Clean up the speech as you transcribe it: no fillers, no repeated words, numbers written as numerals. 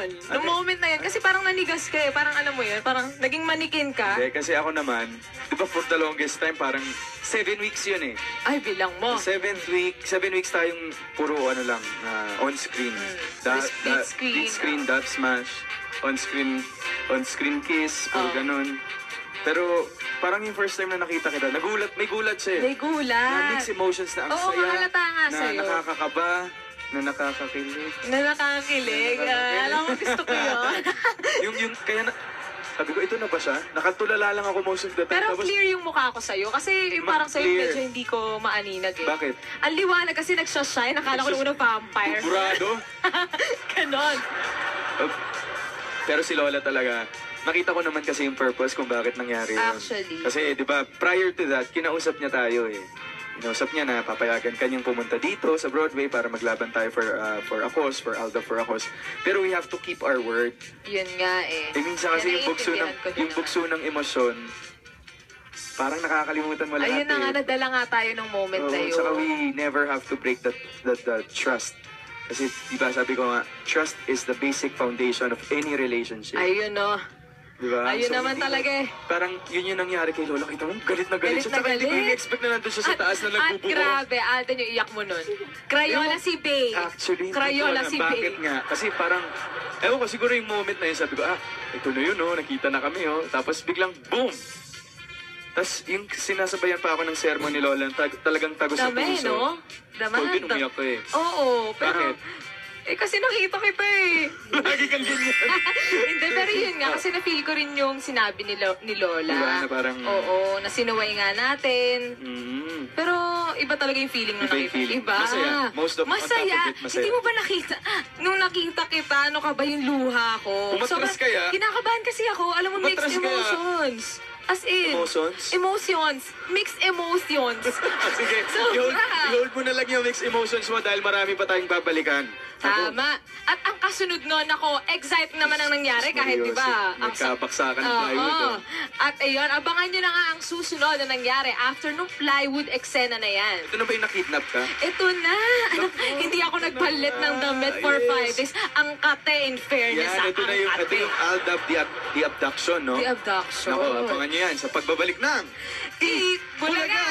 yun? Nung moment na yun? Kasi parang nanigas ka eh. Parang alam mo yun, parang naging manikin ka. Hindi, kasi ako naman, di ba for the longest time, parang 7 weeks yun eh. Ay, bilang mo. 7 weeks tayong puro ano lang, on-screen. Split screen. Dub smash, on-screen kiss, puro ganun. Pero parang yung first time na nakita kita, may gulat siya eh. May gulat. Na mixed emotions na ang Oo, saya, mahalata nga na sa'yo. nakakakaba, na nakakakilig. Na nakakakilig. Alam mo, gusto ko yun. Kaya sabi ko, ito na ba siya? Nakatulala lang ako most of the time. Pero Tapos, clear yung mukha ko sa'yo. Kasi yung parang sa'yo clear. medyo hindi ko maaninag eh. Bakit? Ang liwanag kasi nagsashine. Nakala ko nung unang vampire. Burado. Ganon. Pero si Lola talaga, nakita ko naman kasi yung purpose kung bakit nangyari yun. Actually. Kasi, di ba, prior to that, kinausap niya tayo eh. Kinausap niya na papayagan kanyang pumunta dito sa Broadway para maglaban tayo for a cause, for Alda for a cause. Pero we have to keep our word. Yun nga eh. Minsan kasi yung bugso ng emosyon, parang nakakalimutan mo lahat. Ayun na nga, nadala nga tayo ng moment na yun. Saka we never have to break that trust. Kasi, di ba, sabi ko nga, trust is the basic foundation of any relationship. Ayun no. Diba? Ayun naman talaga eh. Parang yun yung nangyari kay Lola. Kita mo, galit na galit siya. Saka hindi ko expect na nandun siya sa taas na nagbubuko. At grabe, Alden yung iyak mo nun. Crayola si Bay. Actually, Crayola si Bay. Bakit nga? Kasi parang, ewan ko, siguro yung moment na yun, sabi ko, ito na yun, nakita na kami, Tapos biglang, boom! Tapos yung sinasabayan pa ako ng sermon ni Lola, talagang tagos sa puso. Dami, no? Dami. So, din umiyak ko eh. Oo, pero... Bakit? kasi nakita kita eh. Lagi kang ganyan. Hindi, pero yun nga, kasi na-feel ko rin yung sinabi ni Lola. Diba, na parang... Oo, na sinuway nga natin. Pero iba talaga yung feeling nung nakita. Iba. Masaya. Masaya. Masaya. Hindi mo ba nakita? Nung nakita kita, ano ka ba yung luha ko? Umatras kaya? Kinakabahan kasi ako. Alam mo, mixed Umatras kaya? emotions. As in. Emotions? Emotions. Mixed emotions. Sige, i-hold mo na lang yung mixed emotions mo dahil marami pa tayong babalikan. Tama. At ang kasunod nun, ako, excited naman ang nangyari kahit, di ba? Nagkapaksakan ng plywood. At ayun, abangan nyo na nga ang susunod na nangyari after nung plywood eksena na yan. Ito na ba yung nakidnap ka? Ito na. Hindi ako nagpalit ng damit for 5 days. Ang kate, in fairness, Yan, ito yung Aldab, the abduction, no? The abduction. Naku, abangan nyo yan sa pagbabalik ng Bulaga!